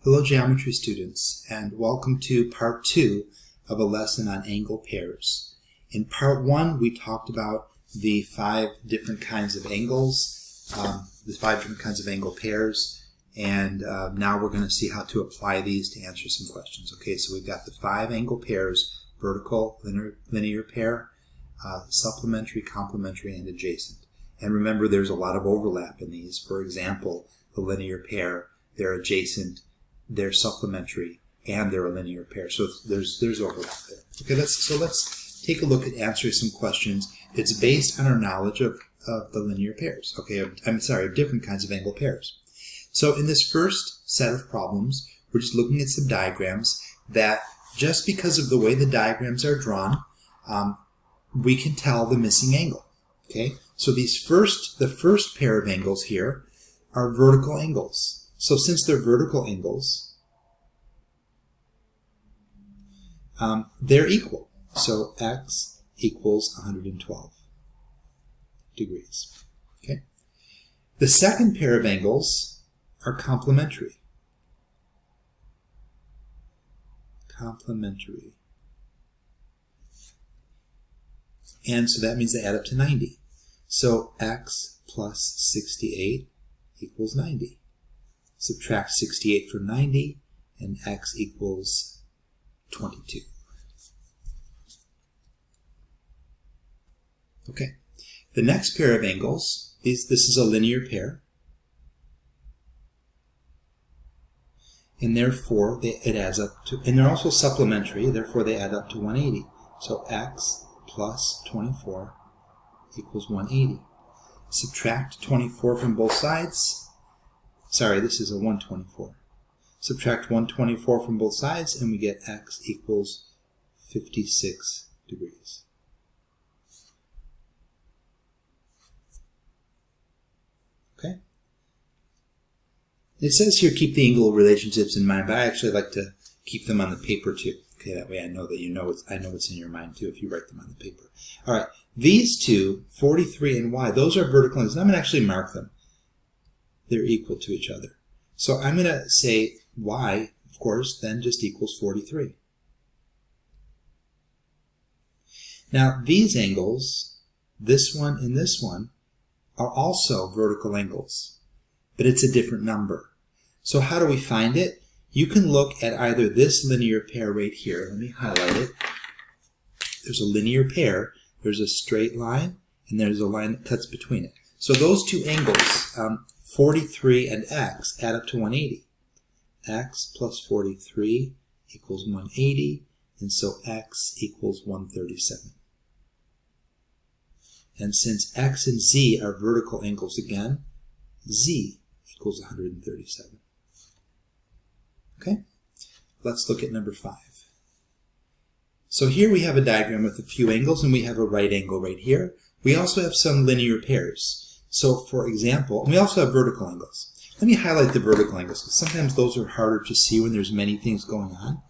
Hello geometry students, and welcome to part 2 of a lesson on angle pairs. In part 1 we talked about the 5 different kinds of angles, angle pairs, and now we're going to see how to apply these to answer some questions. Okay, so we've got the 5 angle pairs: vertical, linear pair, supplementary, complementary, and adjacent. And remember, there's a lot of overlap in these. For example, the linear pair, they're adjacent, they're supplementary, and they're a linear pair. So there's overlap there. Okay, let's take a look at answering some questions. It's based on our knowledge of the linear pairs. Okay, of different kinds of angle pairs. So in this first set of problems, we're just looking at some diagrams that, just because of the way the diagrams are drawn, we can tell the missing angle. Okay, so the first pair of angles here are vertical angles. So since they're vertical angles, they're equal. So x equals 112 degrees. Okay. The second pair of angles are complementary. And so that means they add up to 90. So x plus 68 equals 90. Subtract 68 from 90, and x equals 22. Okay. The next pair of angles, this is a linear pair, and therefore it adds up to, and they're also supplementary, therefore they add up to 180. So x plus 24 equals 180. Subtract 24 from both sides. Sorry, this is a 124. Subtract 124 from both sides, and we get x equals 56 degrees. Okay? It says here keep the angle relationships in mind, but I actually like to keep them on the paper too. Okay, that way I know that I know what's in your mind too if you write them on the paper. All right, these two, 43 and y, those are vertical angles, and I'm going to actually mark them. They're equal to each other. So I'm going to say y, of course, then just equals 43. Now these angles, this one and this one, are also vertical angles, but it's a different number. So how do we find it? You can look at either this linear pair right here. Let me highlight it. There's a linear pair, there's a straight line, and there's a line that cuts between it. So those two angles, 43 and x, add up to 180. X plus 43 equals 180, and so x equals 137. And since x and z are vertical angles again, z equals 137. Okay, let's look at number 5. So here we have a diagram with a few angles, and we have a right angle right here. We also have some linear pairs. So for example, and we also have vertical angles. Let me highlight the vertical angles, because sometimes those are harder to see when there's many things going on.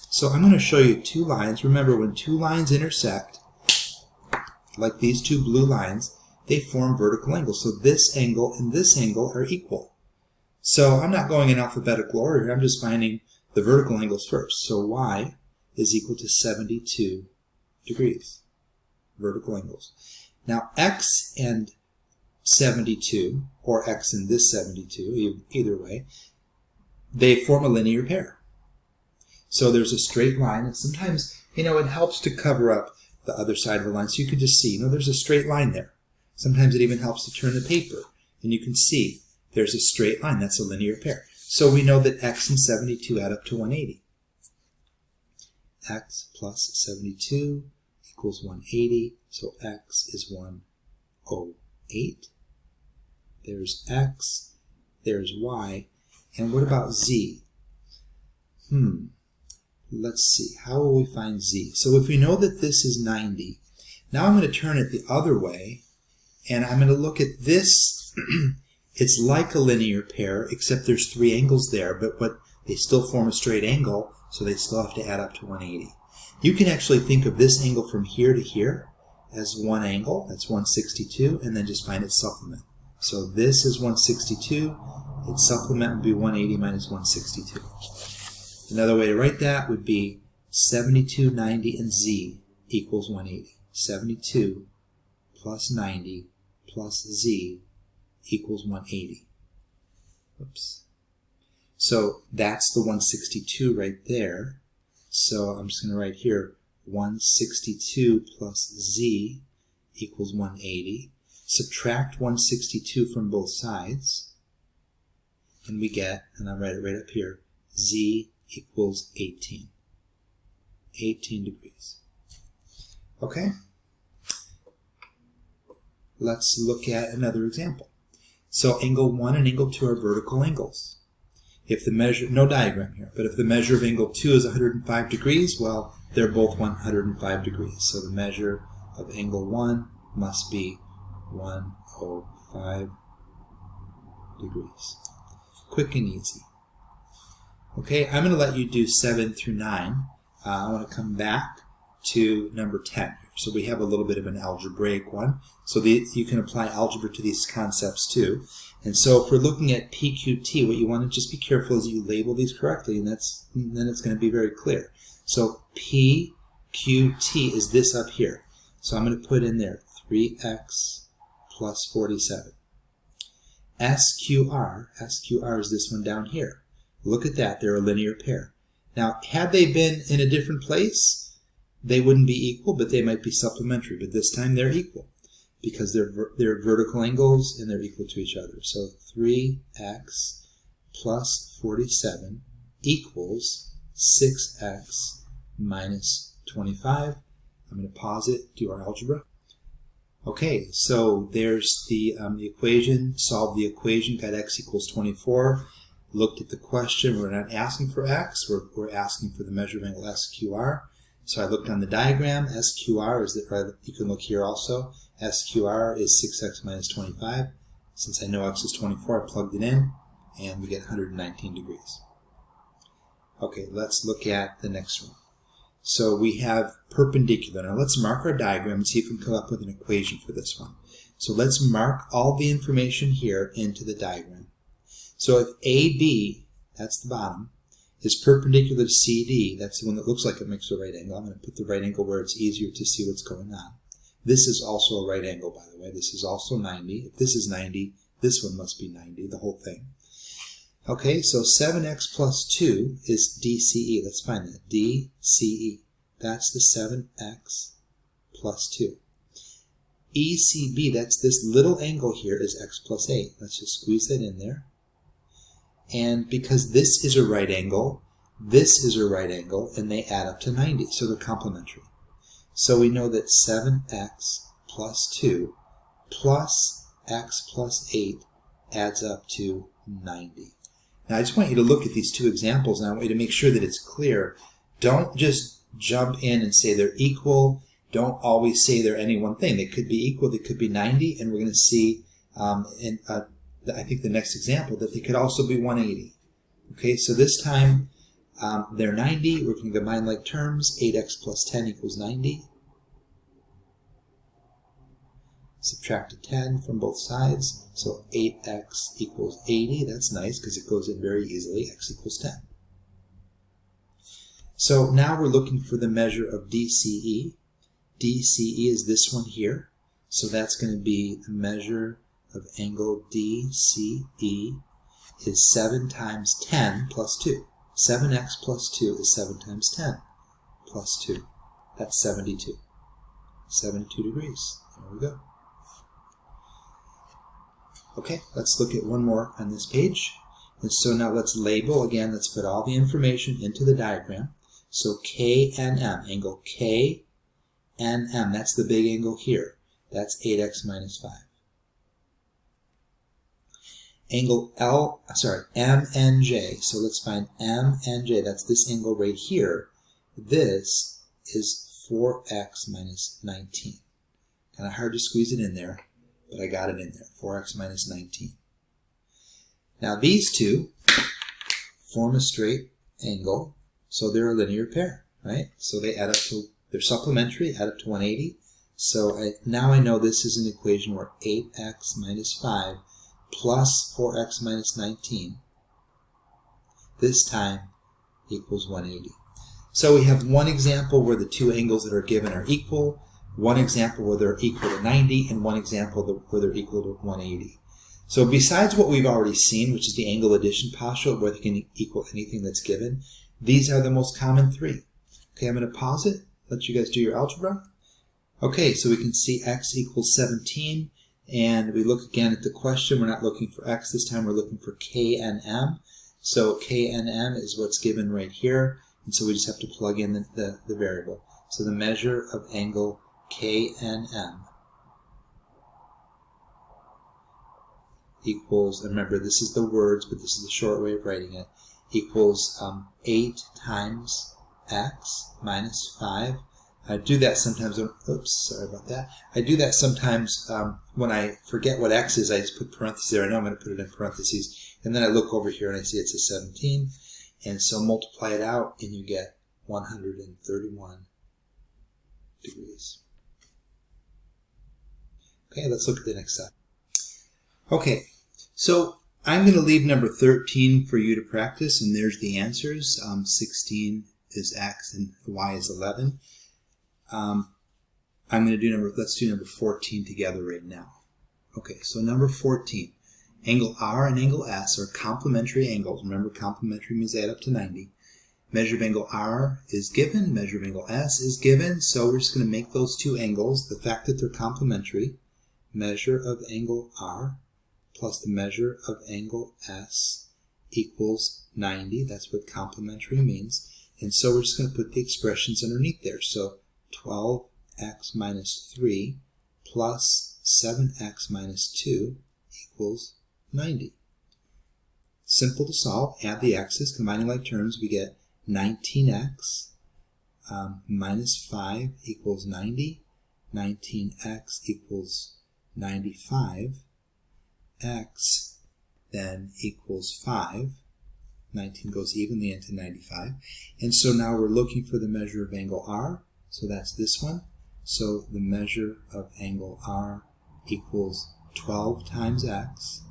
So I'm going to show you two lines. Remember, when two lines intersect, like these two blue lines, they form vertical angles. So this angle and this angle are equal. So I'm not going in alphabetical order here. I'm just finding the vertical angles first. So y is equal to 72 degrees. Vertical angles. Now x and 72, or x and this 72, either way, they form a linear pair. So there's a straight line, and sometimes, it helps to cover up the other side of the line, so you can just see, there's a straight line there. Sometimes it even helps to turn the paper, and you can see there's a straight line. That's a linear pair. So we know that x and 72 add up to 180. X plus 72 equals 180, so x is 108. There's x, there's y, and what about z? Let's see, how will we find z? So if we know that this is 90, now I'm going to turn it the other way, and I'm going to look at this. It's like a linear pair, except there's 3 angles there, but they still form a straight angle, so they still have to add up to 180. You can actually think of this angle from here to here as one angle, that's 162, and then just find its supplement. So this is 162, its supplement would be 180 minus 162. Another way to write that would be 72, 90, and z equals 180. 72 plus 90 plus z equals 180. Oops. So that's the 162 right there. So I'm just going to write here 162 plus z equals 180. Subtract 162 from both sides, and we get, and I'll write it right up here, z equals 18. 18 degrees. Okay? Let's look at another example. So angle 1 and angle 2 are vertical angles. If the measure, no diagram here, but if the measure of angle 2 is 105 degrees, well, they're both 105 degrees. So the measure of angle 1 must be 105 degrees. Quick and easy. Okay, I'm going to let you do 7 through 9. I want to come back to number 10. So we have a little bit of an algebraic one. So you can apply algebra to these concepts too. And so if we're looking at PQT, what you want to just be careful is you label these correctly, and then it's going to be very clear. So PQT is this up here. So I'm going to put in there 3x plus 47. SQR is this one down here. Look at that, they're a linear pair. Now, had they been in a different place, they wouldn't be equal, but they might be supplementary. But this time they're equal because they're vertical angles and they're equal to each other. So 3x plus 47 equals 6x minus 25. I'm going to pause it, do our algebra. Okay, so there's the equation, solve the equation, got x equals 24. Looked at the question, we're not asking for x, we're asking for the measure of angle SQR. So I looked on the diagram, SQR is, you can look here also, SQR is 6x minus 25. Since I know x is 24, I plugged it in, and we get 119 degrees. Okay, let's look at the next one. So we have perpendicular. Now let's mark our diagram and see if we can come up with an equation for this one. So let's mark all the information here into the diagram. So if AB, that's the bottom, is perpendicular to CD, that's the one that looks like it makes a right angle. I'm going to put the right angle where it's easier to see what's going on. This is also a right angle, by the way. This is also 90. If this is 90, this one must be 90, the whole thing. Okay, so 7x plus 2 is DCE. Let's find that. DCE. That's the 7x plus 2. ECB, that's this little angle here, is x plus 8. Let's just squeeze that in there. And because this is a right angle, this is a right angle, and they add up to 90, so they're complementary. So we know that 7x plus 2 plus x plus 8 adds up to 90. Now I just want you to look at these two examples, and I want you to make sure that it's clear. Don't just jump in and say they're equal. Don't always say they're any one thing. They could be equal, they could be 90, and we're going to see I think the next example, that they could also be 180. Okay, so this time they're 90. We're going to combine like terms. 8x plus 10 equals 90. Subtract a 10 from both sides. So 8x equals 80. That's nice because it goes in very easily. X equals 10. So now we're looking for the measure of DCE. DCE is this one here. So that's going to be the measure of angle DCE is 7 times 10 plus 2. 7x plus 2 is 7 times 10 plus 2. That's 72. 72 degrees. There we go. Okay, let's look at one more on this page. And so now let's label again. Let's put all the information into the diagram. So KNM, angle KNM, that's the big angle here. That's 8x minus 5. Angle MNJ, so let's find MNJ, that's this angle right here. This is 4x minus 19. Kind of hard to squeeze it in there, but I got it in there, 4x minus 19. Now these two form a straight angle, so they're a linear pair, right? So they add up to, they're supplementary, add up to 180. So now I know this is an equation where 8x minus 5 plus 4x minus 19, this time equals 180. So we have one example where the two angles that are given are equal, one example where they're equal to 90, and one example where they're equal to 180. So besides what we've already seen, which is the angle addition postulate, where they can equal anything that's given, these are the most common three. Okay, I'm going to pause it, let you guys do your algebra. Okay, so we can see x equals 17, and we look again at the question. We're not looking for x this time, we're looking for k and m. So k and m is what's given right here, and so we just have to plug in the variable. So the measure of angle k and m equals, remember this is the words, but this is the short way of writing it, equals 8 times x minus 5. I do that sometimes, oops, sorry about that. I do that sometimes when I forget what x is, I just put parentheses there. I know I'm going to put it in parentheses. And then I look over here and I see it's a 17. And so multiply it out and you get 131 degrees. Okay, let's look at the next side. Okay, so I'm going to leave number 13 for you to practice, and there's the answers. 16 is x and y is 11. I'm going to do let's do number 14 together right now. Okay, so number 14. Angle R and angle S are complementary angles. Remember, complementary means they add up to 90. Measure of angle R is given, measure of angle S is given, so we're just going to make those two angles, the fact that they're complementary, measure of angle R plus the measure of angle S equals 90. That's what complementary means. And so we're just going to put the expressions underneath there. So 12x minus 3 plus 7x minus 2 equals 90. Simple to solve. Add the x's, combining like terms, we get 19x minus 5 equals 90. 19x equals 95. X then equals 5. 19 goes evenly into 95. And so now we're looking for the measure of angle R. So that's this one. So the measure of angle R equals 12 times x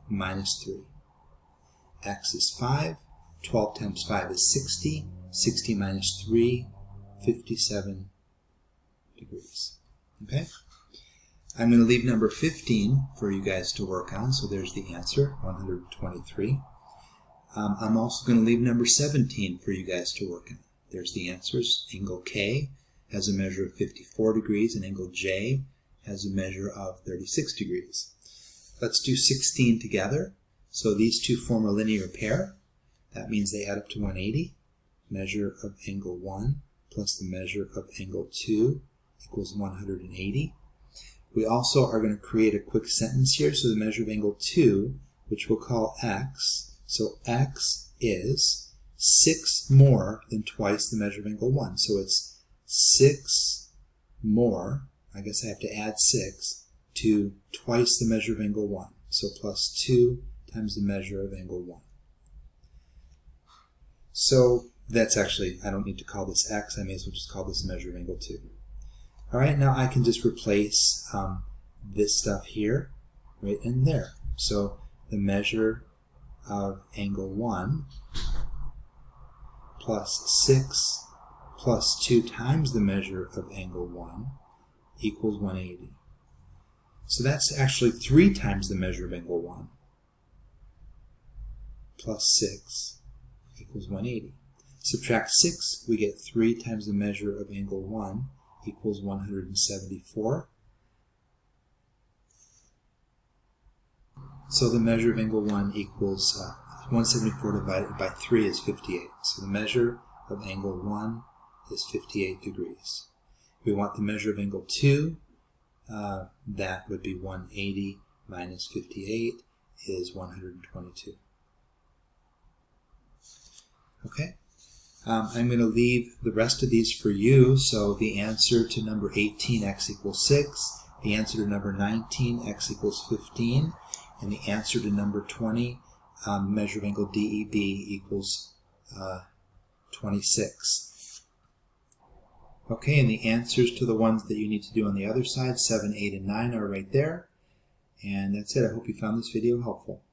minus 3. X is 5. 12 times 5 is 60. 60 minus 3, 57 degrees. Okay? I'm going to leave number 15 for you guys to work on. So there's the answer, 123. I'm also going to leave number 17 for you guys to work on. There's the answers. Angle K has a measure of 54 degrees and angle J has a measure of 36 degrees. Let's do 16 together. So these two form a linear pair. That means they add up to 180. Measure of angle 1 plus the measure of angle 2 equals 180. We also are going to create a quick sentence here. So the measure of angle 2, which we'll call x. So x is 6 more than twice the measure of angle 1. So it's 6 more, I guess I have to add 6, to twice the measure of angle 1. So plus 2 times the measure of angle 1. So that's actually, I don't need to call this x, I may as well just call this measure of angle 2. Alright, now I can just replace this stuff here, right in there. So the measure of angle 1 plus 6 plus 2 times the measure of angle 1 equals 180. So that's actually 3 times the measure of angle 1 plus 6 equals 180. Subtract 6, we get 3 times the measure of angle 1 equals 174. So the measure of angle 1 equals 174 divided by 3 is 58. So the measure of angle 1 is 58 degrees. We want the measure of angle 2. That would be 180 minus 58 is 122. Okay. I'm going to leave the rest of these for you. So the answer to number 18, x equals 6. The answer to number 19, x equals 15. And the answer to number 20, measure of angle DEB equals 26. Okay, and the answers to the ones that you need to do on the other side, 7, 8, and 9 are right there. And that's it. I hope you found this video helpful.